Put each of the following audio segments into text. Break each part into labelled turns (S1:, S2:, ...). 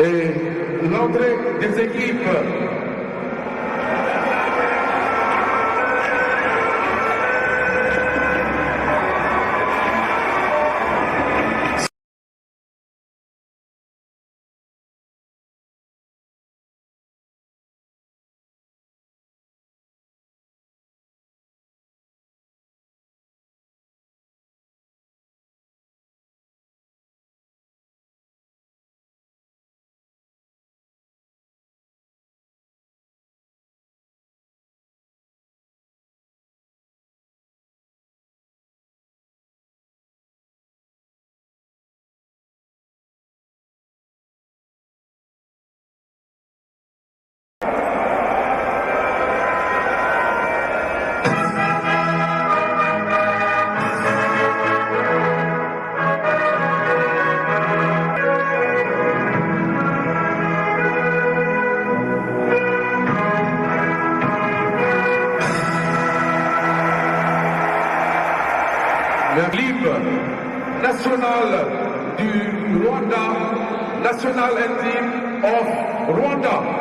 S1: Et l'entrée des équipes. L'équipe nationale du Rwanda, National Team of Rwanda.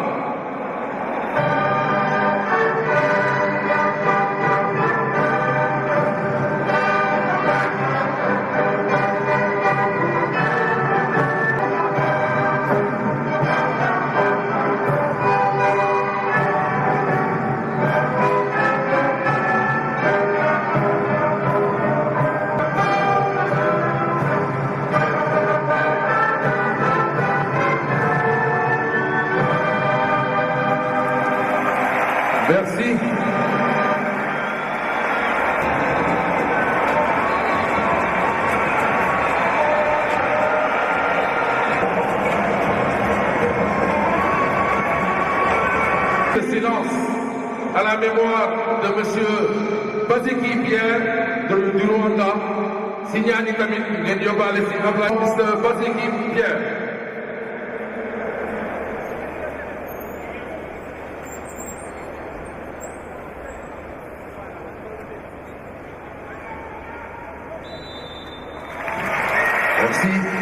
S1: Merci. Le silence à la mémoire de M. Baziki Pierre du Rwanda. Signani tamit ngeen yóbbaale si Mr. Baziki Pierre. Merci.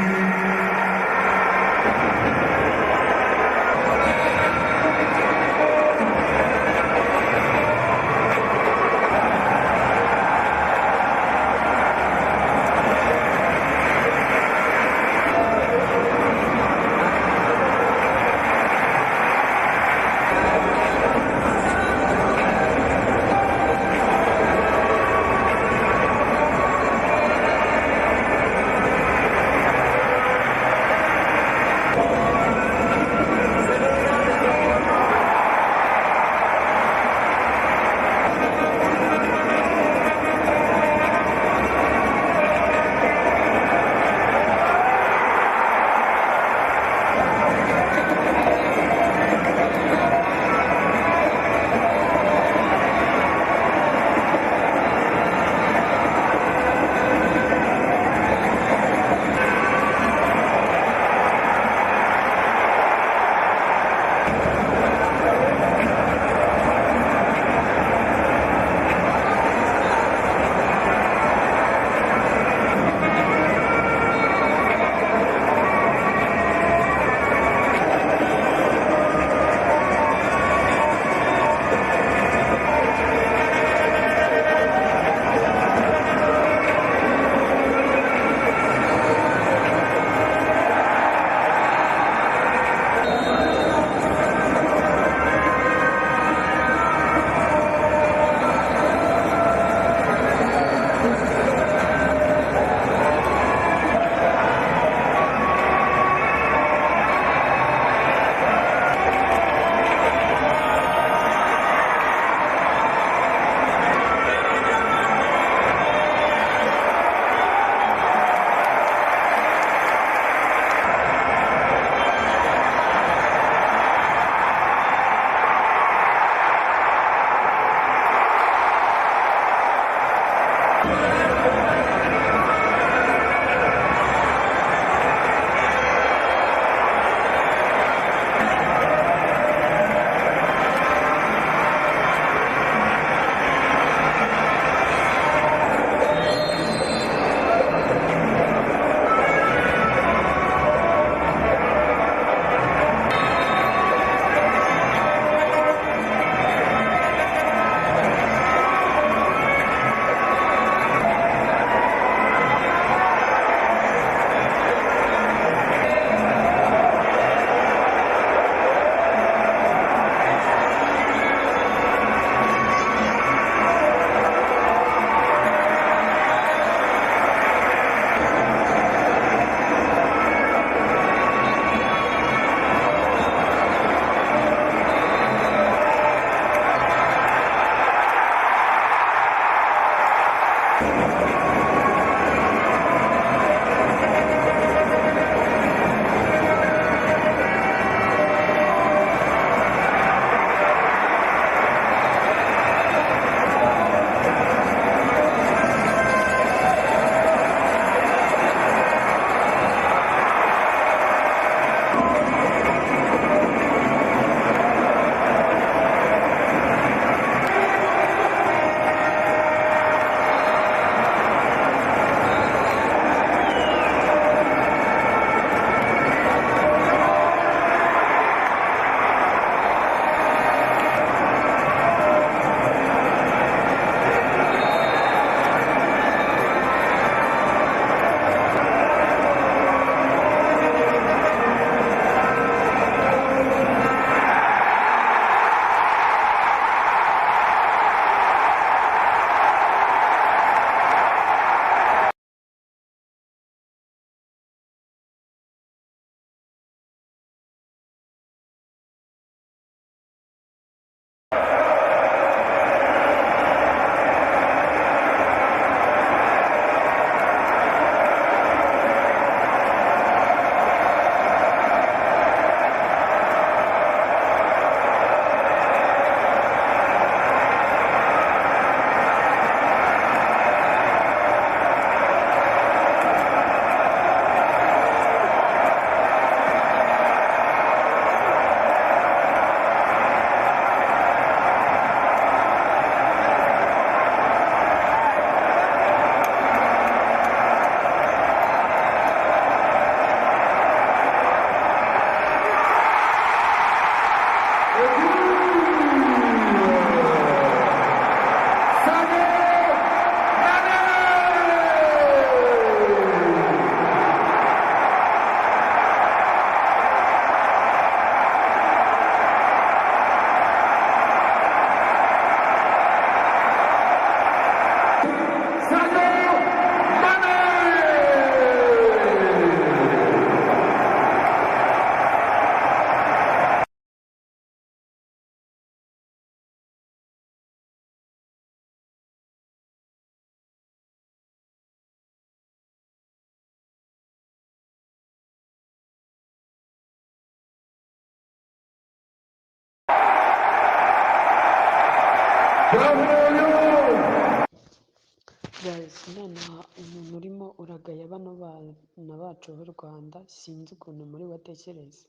S2: guys nonaha umuntu urimo uragaya bano bana bacu b'u Rwanda sinzi ukuntu muri batekereza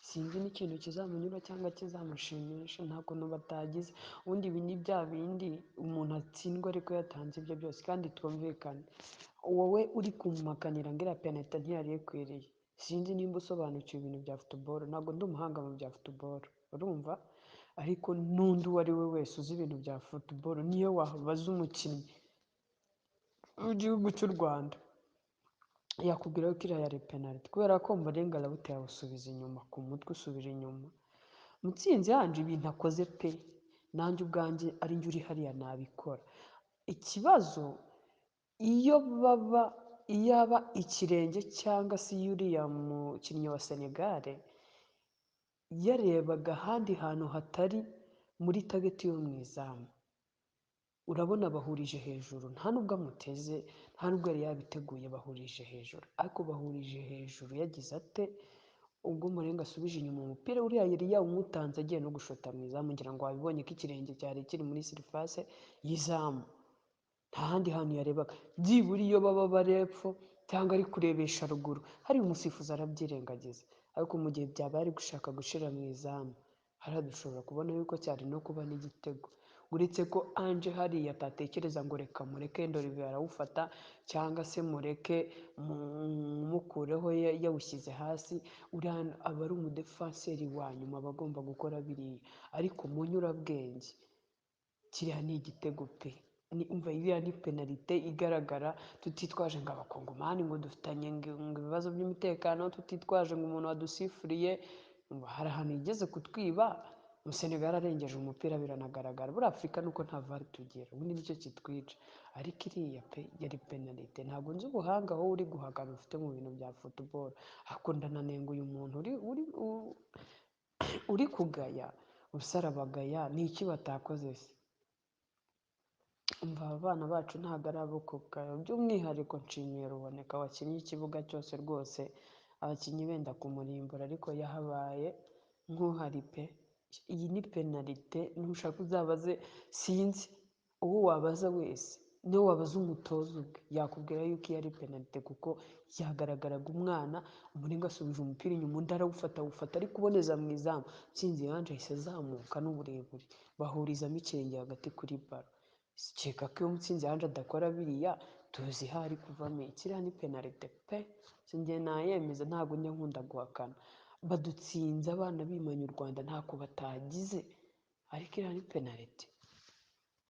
S2: sinzi n'ikintu kizamunyura cyangwa kizamushimisha nta kuntu batagize ubundi ibi ni bya bindi umuntu atsindwa ariko yatanze ibyo byose kandi twumvikane wowe uri kumumakanira ngo iriya penaliti ntiyari ikwiriye sinzi nimba usobanukiwe ibintu bya football ntabwo ndi umuhanga mu bya football urumva ariko n'undi uwo ari we wese uzi ibintu bya football niyo wabaza umukinnyi w'igihugu cy'u Rwanda yakubwira ko iriya yari penaliti kubera ko umurenga arawuteye awusubiza inyuma ku mutwe usubira inyuma mutsinzi yanje ibintu akoze pe nanjye ubwanjye ari njye uri hariya nabikora ikibazo iyaba ikirenge cyangwa se uriya mukinnyi wa Senegali yarebaga ahandi hantu hatari muri tageti yo mu izamu urabona bahurije hejuru nta nubwo amuteze nta nubwo yari yabiteguye bahurije hejuru ariko bahurije hejuru yagize ate ubwo umurenga asubije inyuma umupira uriya yari yawumutanze agiye no gushota mu izamu ngira ngo wabibonye ko ikirenge cyari kiri muri surface y'izamu nta handi hantu yarebaga byibura iyo baba bari epfo cyangwa ari kurebesha ruguru hari umusifuzi arabyirengagiza ariko mu gihe byaba ari gushaka gushira mu izamu hariya dushobora kubona yuko cyari no kuba n'igitego uretse ko anje hariya atatekereza ngo reka mureke ndorive arawufata cyangwa se mureke mukureho yawushyize hasi uriya aba ari umudefanseri wa nyuma aba agomba gukora biriya ariko mu nyurabwenge kiriya ni igitego pe umva iriya ni penalite igaragara tutitwaje ngo abakongomani ngo dufitanye ngo ibibazo by'umutekano tutitwaje ngo umuntu wadusifuriye hari ahantu yigeze kutwiba Senegali arengeje umupira biranagaragara buri Afurika nuko nta VAR tugira ubundi nicyo kitwica ariko iriya pe yari penalite ntabwo nzi ubuhanga wowe uri guhagana ufite mu bintu bya football ariko ndananenga uyu muntu uri kugaya usarabagaya ni iki batakoze se umva abana bacu ntabwo ari abo kugaya by'umwihariko nshimiye Ruboneka wakinnye ikibuga cyose rwose abakinnyi benda kumurimbura ariko yahabaye nk'uhari pe iyi ni penalite ntushaka uzabaze sinzi uwo wabaza wese niyo wabaza umutoza ubwe yakubwira yuko iyo ari penalite kuko yagaragaraga umwana umurenga asubije umupira inyuma undi arawufata ari kuboneza mu izamu nsinzi yanje ahise azamuka n'uburebure bahurizamo ikirenge hagati kuri baro keka ko iyo mutsinzi yanje adakora biriya tuzi ho ari kuvamo kiriya ni penalite pe sinjye nayemeza ntabwo njya nkunda guhakana badutsinze abana bimanye u Rwanda ntako batagize ariko iriya ni penaliti